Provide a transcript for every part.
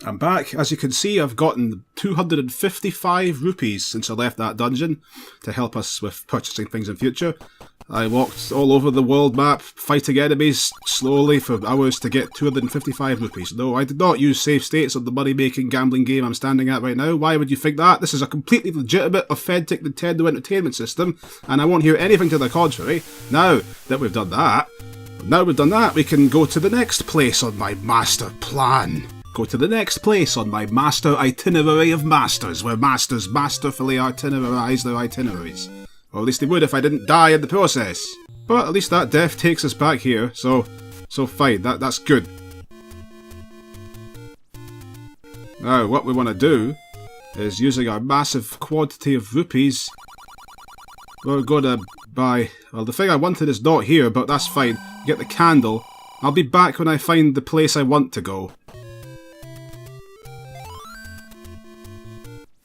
I'm back. As you can see, I've gotten 255 rupees since I left that dungeon to help us with purchasing things in future. I walked all over the world map, fighting enemies slowly for hours to get 255 rupees. No, I did not use save states on the money-making gambling game I'm standing at right now. Why would you think that? This is a completely legitimate, authentic Nintendo Entertainment System, and I won't hear anything to the contrary. Now that we've done that, we can go to the next place on my master plan. Go to the next place on my master itinerary of masters, where masters masterfully itinerarise their itineraries. Or at least they would if I didn't die in the process. But at least that death takes us back here, so fine, that's good. Now, what we want to do is, using our massive quantity of rupees, we're going to buy... Well, the thing I wanted is not here, but that's fine. Get the candle. I'll be back when I find the place I want to go.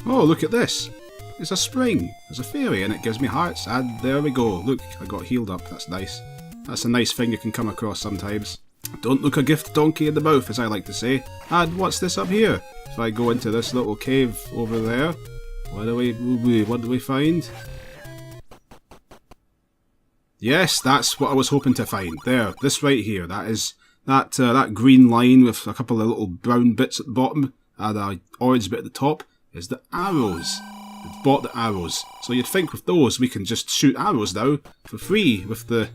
Oh, look at this. It's a spring. There's a fairy and it gives me hearts. And there we go. Look, I got healed up. That's nice. That's a nice thing you can come across sometimes. Don't look a gift donkey in the mouth, as I like to say. And what's this up here? If I go into this little cave over there, what do we find? Yes, that's what I was hoping to find. There, this right here. That is that green line with a couple of little brown bits at the bottom and an orange bit at the top is the arrows. We've bought the arrows. So you'd think with those we can just shoot arrows now for free with the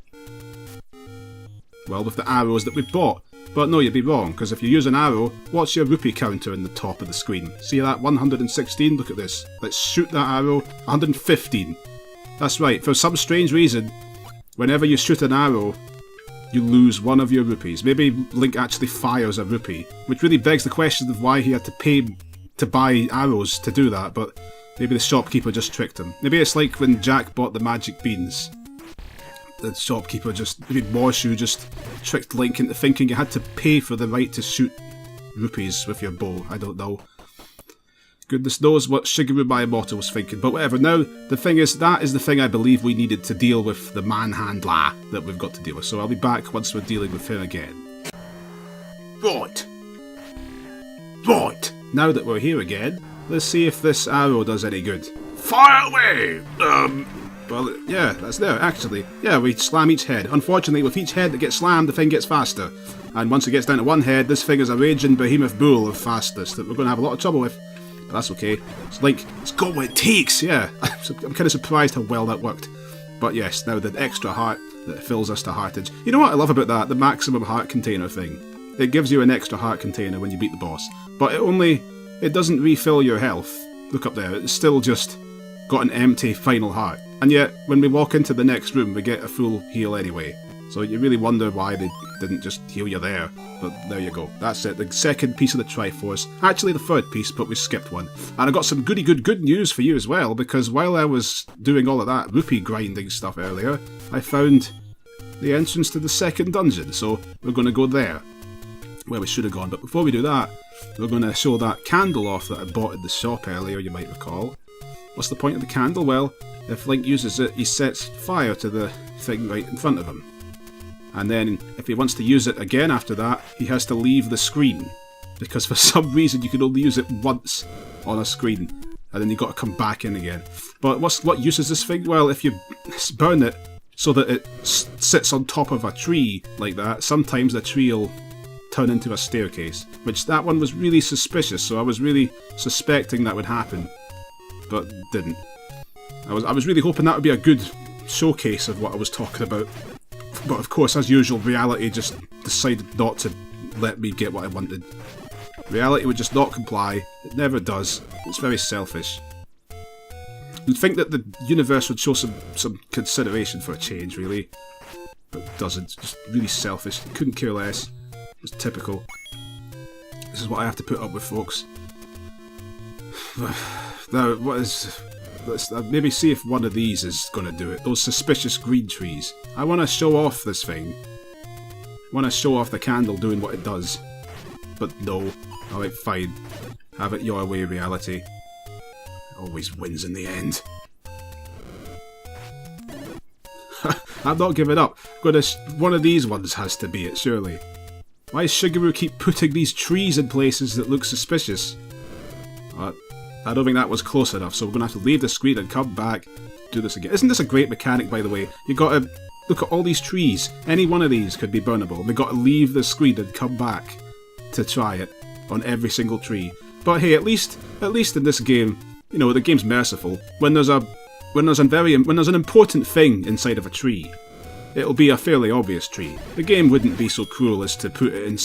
arrows that we bought. But no, you'd be wrong, because if you use an arrow, what's your rupee counter in the top of the screen? See that 116? Look at this. Let's shoot that arrow. 115. That's right, for some strange reason, whenever you shoot an arrow, you lose one of your rupees. Maybe Link actually fires a rupee, which really begs the question of why he had to pay to buy arrows to do that, but maybe the shopkeeper just tricked him. Maybe it's like when Jack bought the magic beans. The shopkeeper maybe Morshu just tricked Link into thinking you had to pay for the right to shoot rupees with your bow. I don't know. Goodness knows what Shigeru Miyamoto was thinking, but whatever. Now, the thing is, that is the thing I believe we needed to deal with the manhandler that we've got to deal with, so I'll be back once we're dealing with him again. Right. Now that we're here again, let's see if this arrow does any good. Fire away! Well, yeah, that's there, actually. Yeah, we slam each head. Unfortunately, with each head that gets slammed, the thing gets faster. And once it gets down to one head, this thing is a raging behemoth bull of fastness that we're going to have a lot of trouble with. But that's okay. It's like, it's got what it takes, yeah. I'm kind of surprised how well that worked. But yes, now the extra heart that fills us to heartage. You know what I love about that? The maximum heart container thing. It gives you an extra heart container when you beat the boss. But it doesn't refill your health. Look up there, it's still just got an empty final heart. And yet, when we walk into the next room, we get a full heal anyway. So you really wonder why they didn't just heal you there. But there you go. That's it. The second piece of the Triforce. Actually the third piece, but we skipped one. And I got some good news for you as well, because while I was doing all of that rupee grinding stuff earlier, I found the entrance to the second dungeon. So we're going to go there, where we should have gone. But before we do that, we're going to show that candle off that I bought in the shop earlier, you might recall. What's the point of the candle? Well, if Link uses it, he sets fire to the thing right in front of him. And then, if he wants to use it again after that, he has to leave the screen. Because for some reason you can only use it once on a screen. And then you've got to come back in again. But what use is this thing? Well, if you burn it so that it sits on top of a tree like that, sometimes the tree will turn into a staircase. Which, that one was really suspicious, so I was really suspecting that would happen. But didn't. I was really hoping that would be a good showcase of what I was talking about. But of course, as usual, reality just decided not to let me get what I wanted. Reality would just not comply. It never does. It's very selfish. You'd think that the universe would show some consideration for a change, really. But it doesn't. It's just really selfish. Couldn't care less. It's typical. This is what I have to put up with, folks. Now, let's maybe see if one of these is going to do it. Those suspicious green trees. I want to show off this thing. I want to show off the candle doing what it does. But no. Alright, fine. Have it your way, reality. It always wins in the end. I'm not giving up. One of these ones has to be it, surely. Why does Shigeru keep putting these trees in places that look suspicious? I don't think that was close enough, so we're going to have to leave the screen and come back, do this again. Isn't this a great mechanic, by the way? You've got to look at all these trees. Any one of these could be burnable. We've got to leave the screen and come back to try it on every single tree. But hey, at least in this game, you know, the game's merciful. When there's an important thing inside of a tree, it'll be a fairly obvious tree. The game wouldn't be so cruel as to put an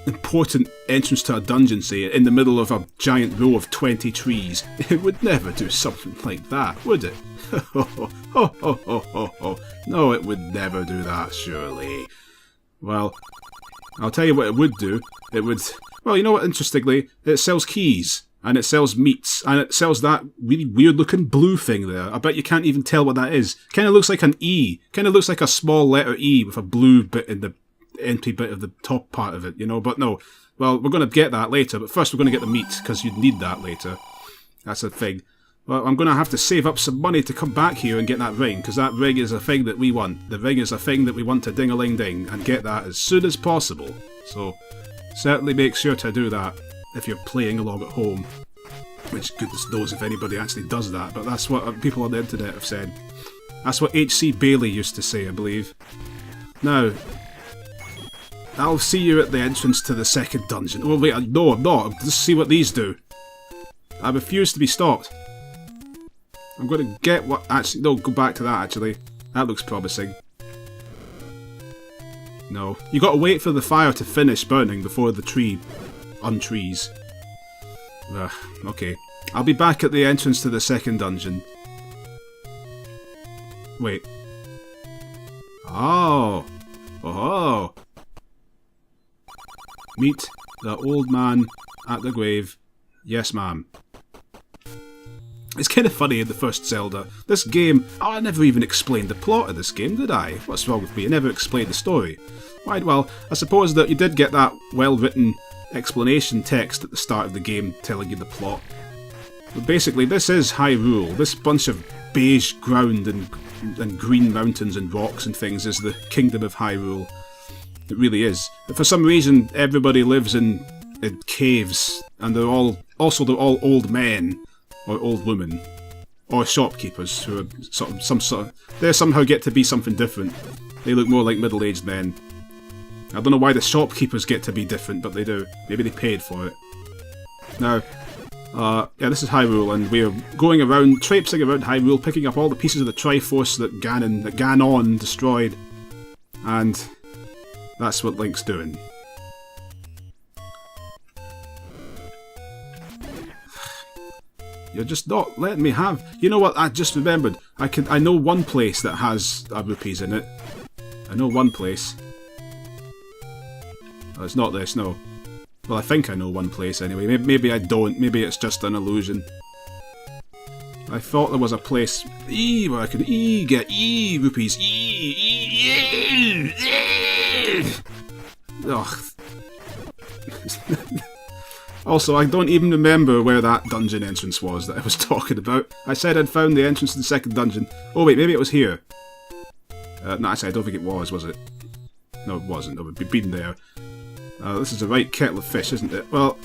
important entrance to a dungeon, say, in the middle of a giant row of 20 trees. It would never do something like that, would it? No, it would never do that, surely. Well, I'll tell you what it would do. It would... Well, you know what, interestingly, it sells keys, and it sells meats, and it sells that really weird-looking blue thing there. I bet you can't even tell what that is. Kind of looks like an E. Kind of looks like a small letter E with a blue bit in the empty bit of the top part of it, you know, but no. Well, we're going to get that later, but first we're going to get the meat, because you'd need that later. That's a thing. Well, I'm going to have to save up some money to come back here and get that ring, because that ring is a thing that we want. The ring is a thing that we want to ding-a-ling-ding, and get that as soon as possible. So, certainly make sure to do that if you're playing along at home. Which, goodness knows if anybody actually does that, but that's what people on the internet have said. That's what H.C. Bailey used to say, I believe. Now, I'll see you at the entrance to the second dungeon. Oh wait, no I'm not. Just see what these do. I refuse to be stopped. I'm going to get what... Actually, no, go back to that actually. That looks promising. No. You got to wait for the fire to finish burning before the tree untrees. Ugh, okay. I'll be back at the entrance to the second dungeon. Wait. Oh. Oh. Meet the old man at the grave. Yes, ma'am. It's kind of funny in the first Zelda. This game... Oh, I never even explained the plot of this game, did I? What's wrong with me? I never explained the story. Right, well, I suppose that you did get that well-written explanation text at the start of the game telling you the plot. But basically, this is Hyrule. This bunch of beige ground and green mountains and rocks and things is the Kingdom of Hyrule. It really is. For some reason, everybody lives in caves, and they're all old men, or old women, or shopkeepers who are they somehow get to be something different. They look more like middle-aged men. I don't know why the shopkeepers get to be different, but they do. Maybe they paid for it. Now, yeah, this is Hyrule, and we're going around, traipsing around Hyrule, picking up all the pieces of the Triforce that Ganon destroyed, and that's what Link's doing. You're just not letting me have... You know what, I just remembered. I know one place that has rupees in it. I know one place. Oh, it's not this, no. Well, I think I know one place anyway. Maybe I don't. Maybe it's just an illusion. I thought there was a place where I could get rupees. Ugh. Also, I don't even remember where that dungeon entrance was that I was talking about. I said I'd found the entrance to the second dungeon. Oh wait, maybe it was here. No, actually, I don't think it was it? No, it wasn't. It would be been there. This is the right kettle of fish, isn't it? Well...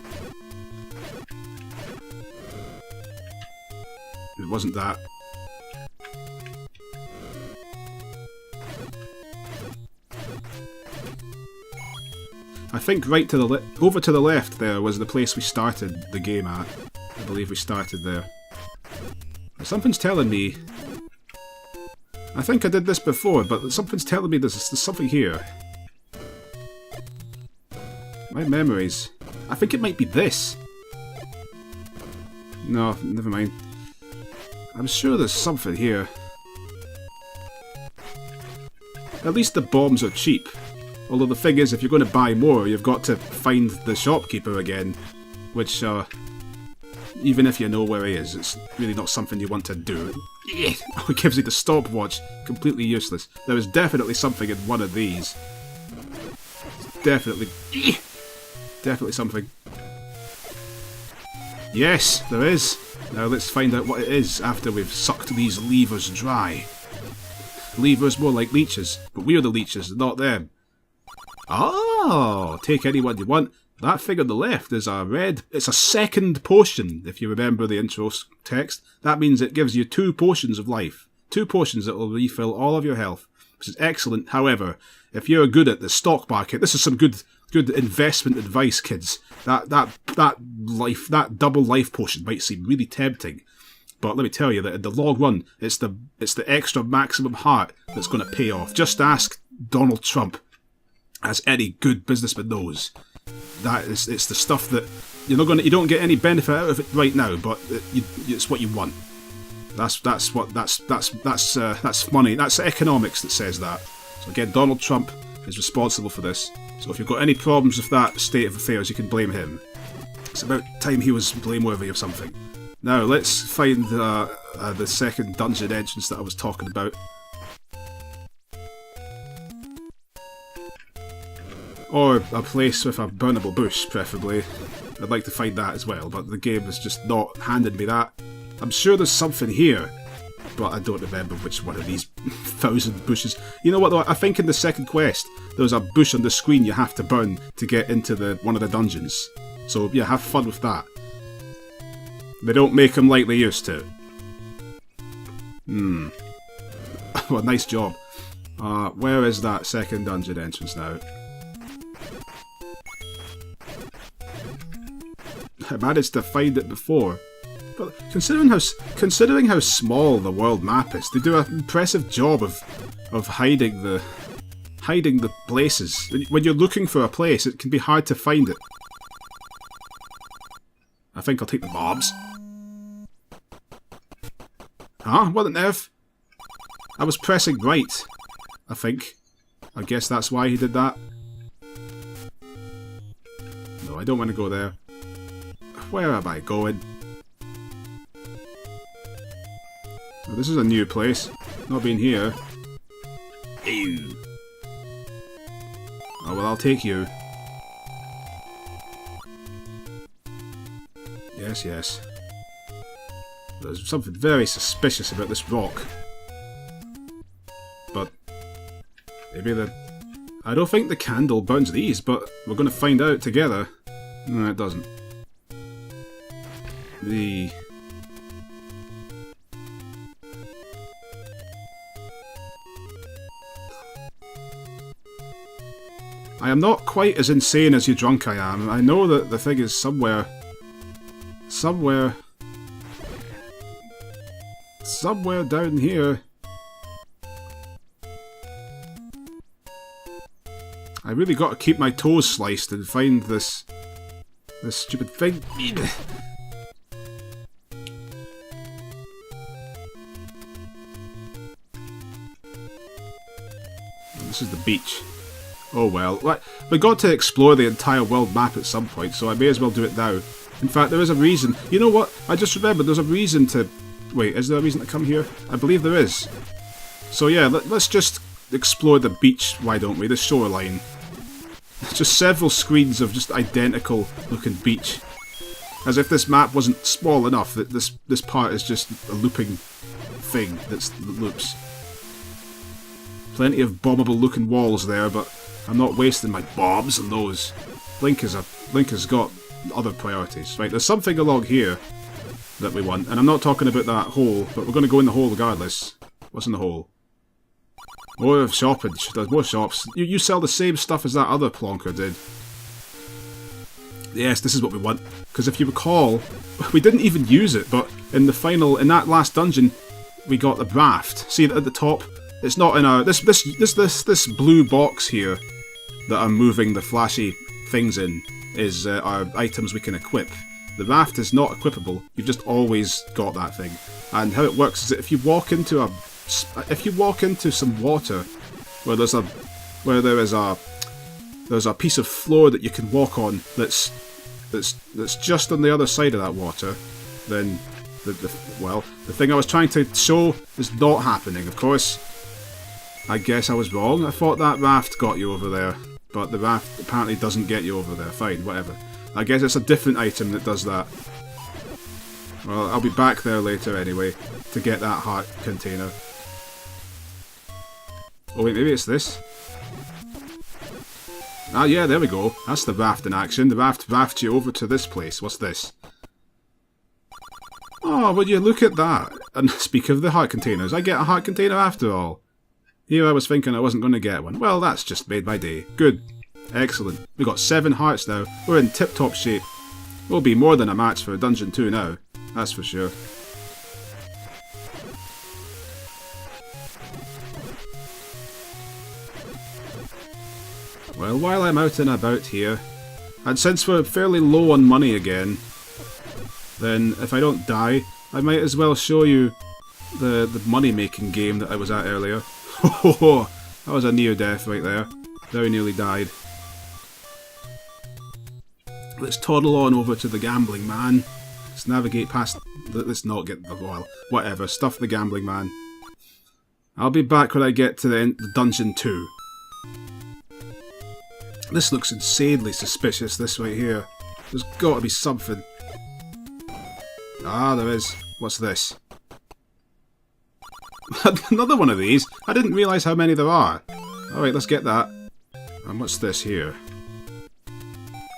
It wasn't that. I think right to the over to the left there was the place we started the game at. I believe we started there. Something's telling me... I think I did this before, but something's telling me there's something here. My memories. I think it might be this. No, never mind. I'm sure there's something here. At least the bombs are cheap. Although the thing is, if you're going to buy more, you've got to find the shopkeeper again. Which, even if you know where he is, it's really not something you want to do. Oh, it gives you the stopwatch. Completely useless. There is definitely something in one of these. Definitely something. Yes, there is. Now let's find out what it is after we've sucked these levers dry. Levers more like leeches, but we're the leeches, not them. Ah! Oh, take any one you want. That thing on the left is a red... It's a second potion, if you remember the intro text. That means it gives you 2 potions of life. 2 potions that will refill all of your health, which is excellent. However, if you're good at the stock market, this is some good investment advice, kids. That double life potion might seem really tempting, but let me tell you that in the long run, it's the extra maximum heart that's going to pay off. Just ask Donald Trump, as any good businessman knows. It's the stuff that you don't get any benefit out of it right now, but it's what you want. That's money. That's economics that says that. So again, Donald Trump is responsible for this. So if you've got any problems with that state of affairs, you can blame him. It's about time he was blameworthy of something. Now let's find the second dungeon entrance that I was talking about. Or a place with a burnable bush, preferably. I'd like to find that as well, but the game has just not handed me that. I'm sure there's something here, but I don't remember which one of these 1,000 bushes. You know what though, I think in the second quest, there's a bush on the screen you have to burn to get into one of the dungeons. So yeah, have fun with that. They don't make them like they used to. Well, nice job. Where is that second dungeon entrance now? I managed to find it before, but considering how small the world map is, they do an impressive job of hiding the places. When you're looking for a place, it can be hard to find it. I think I'll take the mobs. Huh? What on earth? I was pressing right, I think. I guess that's why he did that. No, I don't want to go there. Where am I going? Oh, this is a new place. Not been here. Ew. Oh well, I'll take you. Yes, yes. There's something very suspicious about this rock. But maybe I don't think the candle burns these, but we're going to find out together. No, it doesn't. I am not quite as insane as you drunk I am. I know that the thing is somewhere down here. I really got to keep my toes sliced and find this stupid thing. This is the beach. Oh well. We got to explore the entire world map at some point, so I may as well do it now. In fact, there is a reason. You know what? I just remembered there's a reason to... Wait, is there a reason to come here? I believe there is. So yeah, let's just explore the beach, why don't we? The shoreline. Just several screens of just identical looking beach. As if this map wasn't small enough, that this part is just a looping thing that loops. Plenty of bombable looking walls there, but I'm not wasting my bombs on those. Link has got other priorities. Right, there's something along here that we want, and I'm not talking about that hole, but we're going to go in the hole regardless. What's in the hole? More shopping. There's more shops. You sell the same stuff as that other plonker did. Yes, this is what we want. Because if you recall, we didn't even use it, but in that last dungeon, we got the raft. See at the top? It's not in our... This blue box here that I'm moving the flashy things in is our items we can equip. The raft is not equipable. You've just always got that thing. And how it works is that if you walk into some water where there is a piece of floor that you can walk on that's just on the other side of that water, then the thing I was trying to show is not happening. Of course, I guess I was wrong. I thought that raft got you over there, but the raft apparently doesn't get you over there. Fine, whatever. I guess it's a different item that does that. Well, I'll be back there later anyway to get that heart container. Oh wait, maybe it's this? Ah, yeah, there we go. That's the raft in action. The raft rafts you over to this place. What's this? Oh, would you look at that? And speak of the heart containers, I get a heart container after all. Here I was thinking I wasn't going to get one. Well, that's just made my day. Good. Excellent. We got 7 hearts now. We're in tip-top shape. We'll be more than a match for Dungeon 2 now. That's for sure. Well, while I'm out and about here, and since we're fairly low on money again, then if I don't die, I might as well show you the money-making game that I was at earlier. That was a near death right there. Very nearly died. Let's toddle on over to the gambling man. Let's navigate past... Let's not get the... Well, whatever. Stuff the gambling man. I'll be back when I get to the end of Dungeon 2. This looks insanely suspicious, this right here. There's got to be something. Ah, there is. What's this? Another one of these? I didn't realise how many there are. Alright, let's get that. And what's this here?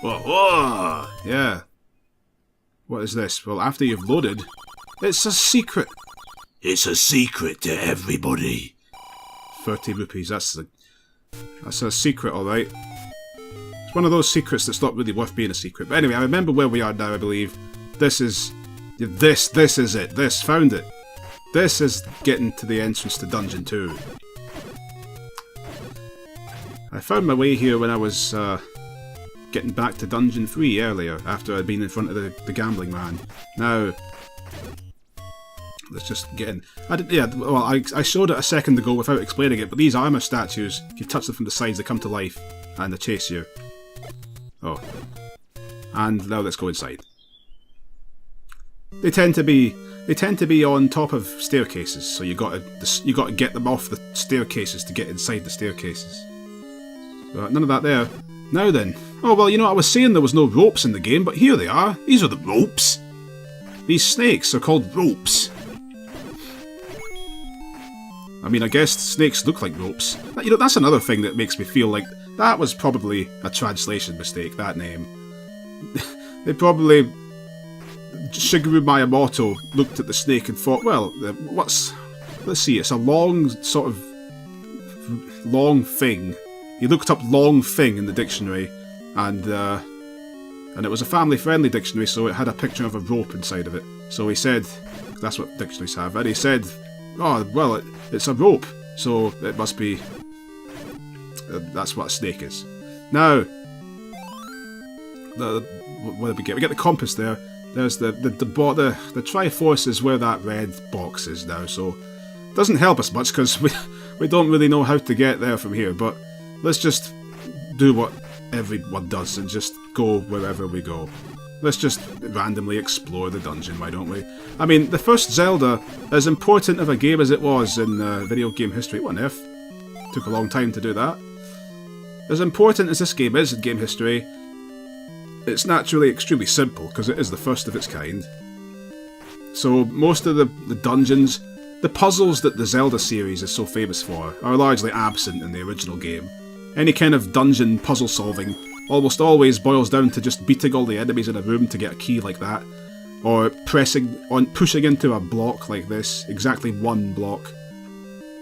Whoa, whoa! Yeah. What is this? Well, after you've loaded... It's a secret! It's a secret to everybody. 30 rupees, that's a secret, alright. It's one of those secrets that's not really worth being a secret. But anyway, I remember where we are now, I believe. This is... This is it. This, found it. This is getting to the entrance to Dungeon 2. I found my way here when I was getting back to Dungeon 3 earlier, after I'd been in front of the gambling man. Now, let's just get in. I showed it a second ago without explaining it, but these armour statues, if you touch them from the sides, they come to life, and they chase you. Oh. And now let's go inside. They tend to be on top of staircases, so you got to get them off the staircases to get inside the staircases. But none of that there. Now then. Oh well, you know, I was saying there was no ropes in the game, but here they are. These are the ropes. These snakes are called ropes. I mean, I guess snakes look like ropes. You know, that's another thing that makes me feel like that was probably a translation mistake, that name. They probably... Shigeru Miyamoto looked at the snake and thought, well, let's see, it's a long thing. He looked up long thing in the dictionary, and it was a family-friendly dictionary, so it had a picture of a rope inside of it. So he said, that's what dictionaries have, and he said, oh, well, it's a rope, so it must be, that's what a snake is. Now, what did we get? We get the compass there. There's the Triforce is where that red box is now, so it doesn't help us much because we don't really know how to get there from here, but let's just do what everyone does and just go wherever we go. Let's just randomly explore the dungeon, why don't we? I mean, the first Zelda, as important of a game as it was in video game history, what on earth? Took a long time to do that. As important as this game is in game history, it's naturally extremely simple, because it is the first of its kind. So most of the dungeons, the puzzles that the Zelda series is so famous for, are largely absent in the original game. Any kind of dungeon puzzle solving almost always boils down to just beating all the enemies in a room to get a key like that, or pushing into a block like this, exactly one block,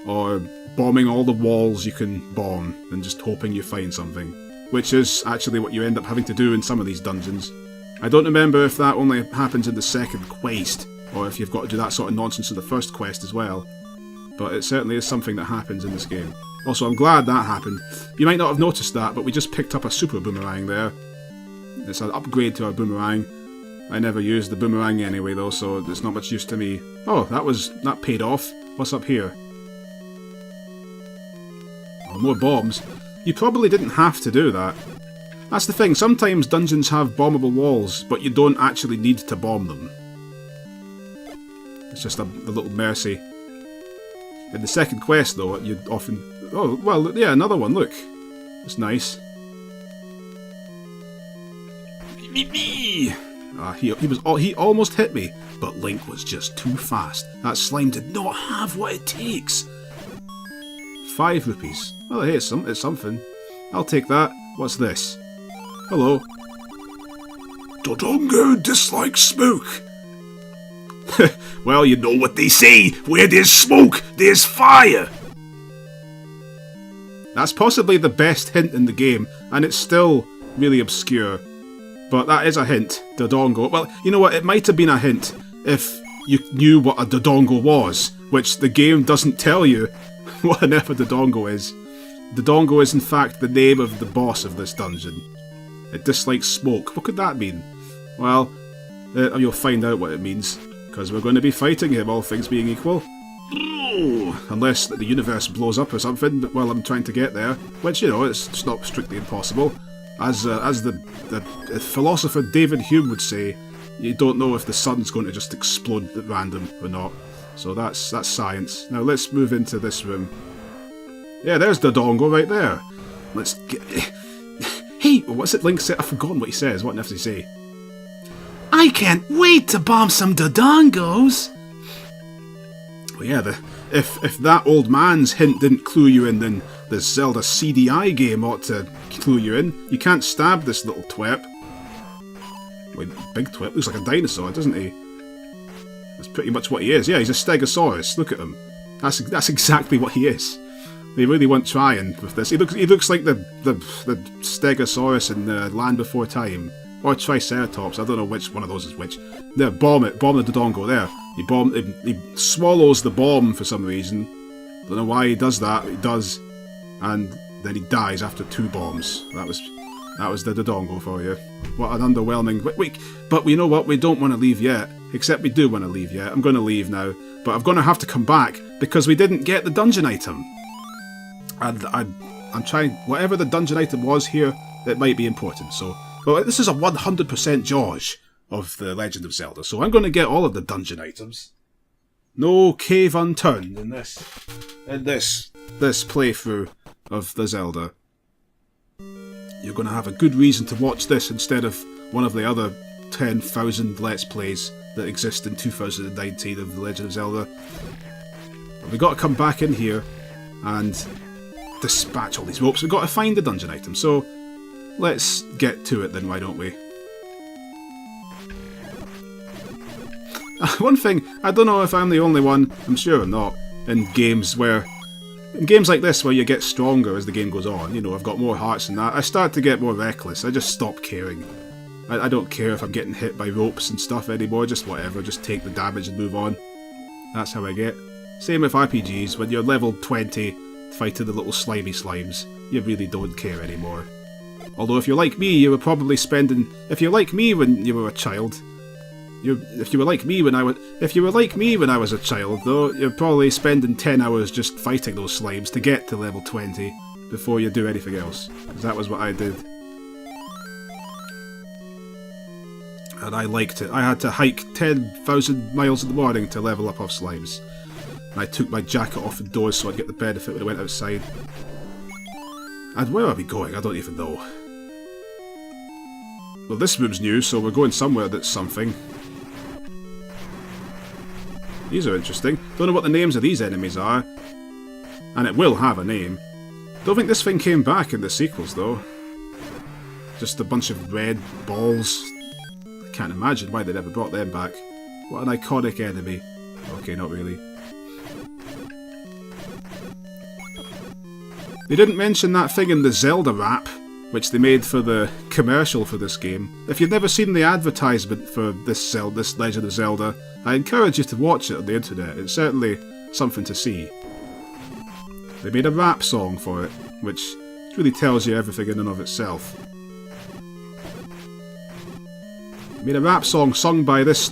or bombing all the walls you can bomb and just hoping you find something. Which is actually what you end up having to do in some of these dungeons. I don't remember if that only happens in the second quest, or if you've got to do that sort of nonsense in the first quest as well. But it certainly is something that happens in this game. Also, I'm glad that happened. You might not have noticed that, but we just picked up a super boomerang there. It's an upgrade to our boomerang. I never used the boomerang anyway though, so it's not much use to me. Oh, that paid off. What's up here? Oh, more bombs. You probably didn't have to do that. That's the thing, sometimes dungeons have bombable walls, but you don't actually need to bomb them. It's just a little mercy. In the second quest though, you'd often... Oh, well, yeah, another one, look. It's nice. He almost hit me, but Link was just too fast. That slime did not have what it takes. 5 rupees. Well, hey, it's something. I'll take that. What's this? Hello. Dodongo dislikes smoke. Well, you know what they say. Where there's smoke, there's fire. That's possibly the best hint in the game, and it's still really obscure. But that is a hint, Dodongo. Well, you know what, it might have been a hint if you knew what a Dodongo was, which the game doesn't tell you what on earth a Dodongo is. Dodongo is in fact the name of the boss of this dungeon. It dislikes smoke. What could that mean? Well, you'll find out what it means, because we're going to be fighting him, all things being equal. Unless the universe blows up or something while I'm trying to get there, which, you know, it's not strictly impossible. As the philosopher David Hume would say, you don't know if the sun's going to just explode at random or not. So that's science. Now let's move into this room. Yeah, there's Dodongo right there. Let's get... Hey, what's it Link said? I've forgotten what he says. What does he say? I can't wait to bomb some Dodongos! Well, yeah, if that old man's hint didn't clue you in, then the Zelda CDI game ought to clue you in. You can't stab this little twep. Wait, big twep? Looks like a dinosaur, doesn't he? That's pretty much what he is. Yeah, he's a Stegosaurus. Look at him. That's exactly what he is. They really weren't trying with this. He looks like the Stegosaurus in Land Before Time. Or Triceratops, I don't know which one of those is which. There, bomb the Dodongo there. He swallows the bomb for some reason. Don't know why he does that, but he does. And then he dies after 2 bombs. That was the Dodongo for you. What an underwhelming... Wait, but you know what? We don't want to leave yet. Except we do want to leave yet. I'm going to leave now. But I'm going to have to come back, because we didn't get the dungeon item. And I'm trying... Whatever the dungeon item was here, it might be important, so... Well, this is a 100% George of The Legend of Zelda, so I'm going to get all of the dungeon items. No cave unturned in this playthrough of the Zelda. You're going to have a good reason to watch this instead of one of the other 10,000 Let's Plays that exist in 2019 of The Legend of Zelda. But we've got to come back in here and dispatch all these ropes. We've got to find the dungeon item, so... Let's get to it then, why don't we? One thing, I don't know if I'm the only one, I'm sure I'm not, in games like this where you get stronger as the game goes on, you know, I've got more hearts than that, I start to get more reckless, I just stop caring. I don't care if I'm getting hit by ropes and stuff anymore, just whatever, just take the damage and move on. That's how I get. Same with RPGs, when you're level 20, fighting the little slimy slimes, you really don't care anymore. Although if you're like me, you were probably spending... If you're like me when you were a child... If you were like me when I was a child, though, you're probably spending 10 hours just fighting those slimes to get to level 20 before you do anything else. Because that was what I did. And I liked it. I had to hike 10,000 miles in the morning to level up off slimes. And I took my jacket off indoors so I'd get the benefit when I went outside. And where are we going? I don't even know. Well, this room's new, so we're going somewhere that's something. These are interesting. Don't know what the names of these enemies are. And it will have a name. Don't think this thing came back in the sequels, though. Just a bunch of red balls. I can't imagine why they never brought them back. What an iconic enemy. Okay, not really. They didn't mention that thing in the Zelda rap, which they made for the commercial for this game. If you've never seen the advertisement for this Legend of Zelda, I encourage you to watch it on the internet. It's certainly something to see. They made a rap song for it, which really tells you everything in and of itself. They made a rap song sung by this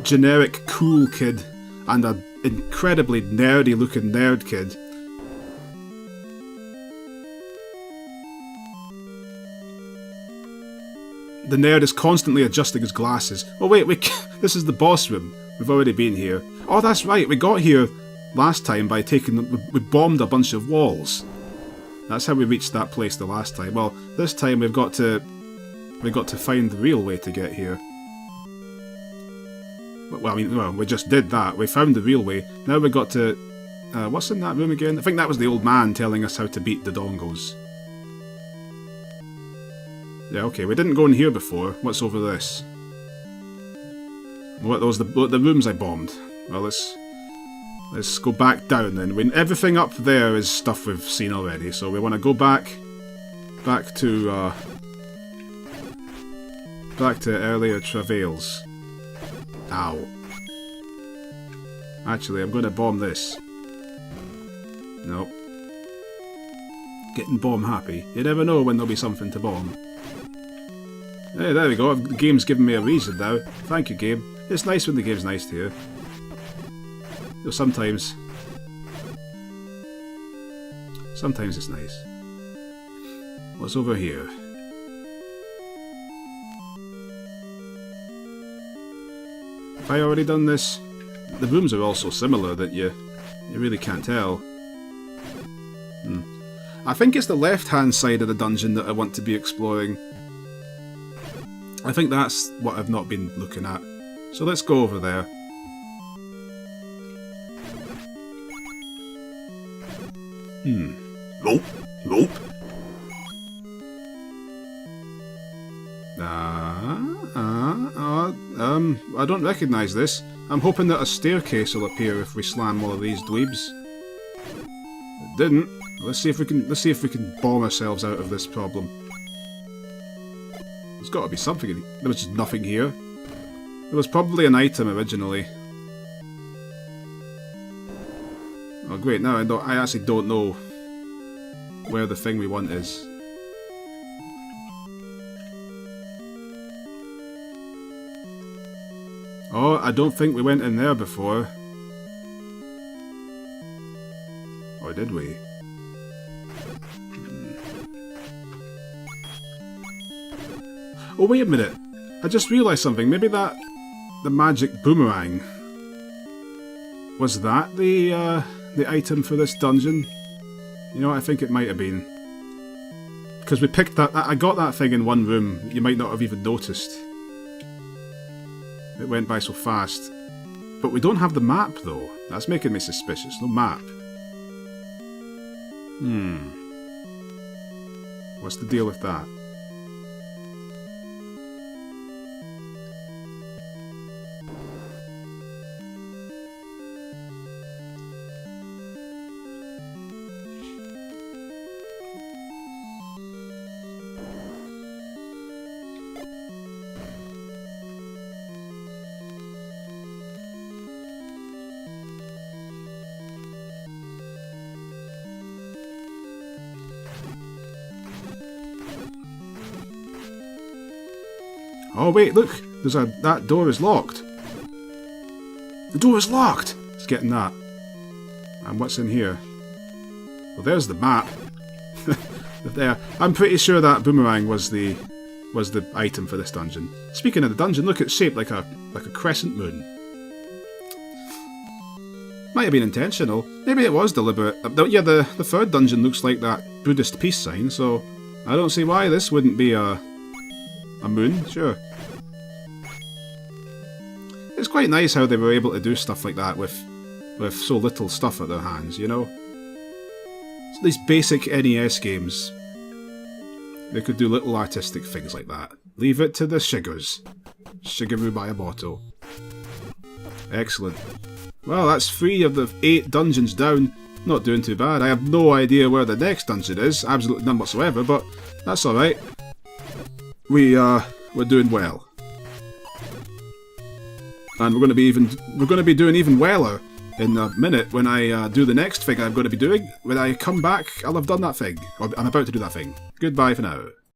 generic cool kid and an incredibly nerdy looking nerd kid. The nerd is constantly adjusting his glasses. Oh wait, this is the boss room. We've already been here. Oh, that's right, we got here last time by we bombed a bunch of walls. That's how we reached that place the last time. Well, this time we've got to find the real way to get here. Well, we just did that. We found the real way. Now we've got to... what's in that room again? I think that was the old man telling us how to beat the Dongos. Yeah, okay, we didn't go in here before. What's over this? What, those the rooms I bombed. Well, let's go back down then. Everything up there is stuff we've seen already, so we want to go back to earlier travails. Ow. Actually, I'm going to bomb this. Nope. Getting bomb happy. You never know when there'll be something to bomb. Hey, there we go. The game's giving me a reason now. Thank you, game. It's nice when the game's nice to you. Though sometimes it's nice. What's over here? Have I already done this? The rooms are all so similar that you really can't tell. I think it's the left-hand side of the dungeon that I want to be exploring. I think that's what I've not been looking at. So let's go over there. Nope. Nope. I don't recognise this. I'm hoping that a staircase will appear if we slam one of these dweebs. It didn't. Let's see if we can bomb ourselves out of this problem. There's got to be something. There was just nothing here. There was probably an item originally. Oh great! Now I actually don't know where the thing we want is. Oh, I don't think we went in there before. Or did we? Oh, wait a minute. I just realised something. Maybe the magic boomerang. Was that the item for this dungeon? You know what, I think it might have been. Because we picked that... I got that thing in one room. You might not have even noticed. It went by so fast. But we don't have the map, though. That's making me suspicious. No map. What's the deal with that? Oh wait, look! That door is locked. The door is locked! It's getting that. And what's in here? Well, there's the map. There. I'm pretty sure that boomerang was the item for this dungeon. Speaking of the dungeon, look, it's shaped like a crescent moon. Might have been intentional. Maybe it was deliberate. Yeah, the third dungeon looks like that Buddhist peace sign, so I don't see why this wouldn't be a moon. Sure. It's quite nice how they were able to do stuff like that with so little stuff at their hands, you know? So these basic NES games, they could do little artistic things like that. Leave it to the shiggers. Shigaroo by a bottle. Excellent. Well, that's 3 of the 8 dungeons down. Not doing too bad. I have no idea where the next dungeon is. Absolutely none whatsoever, but that's alright. We're doing well. And we're going to be doing even weller in a minute when I do the next thing I'm going to be doing. When I come back, I'll have done that thing. Or I'm about to do that thing. Goodbye for now.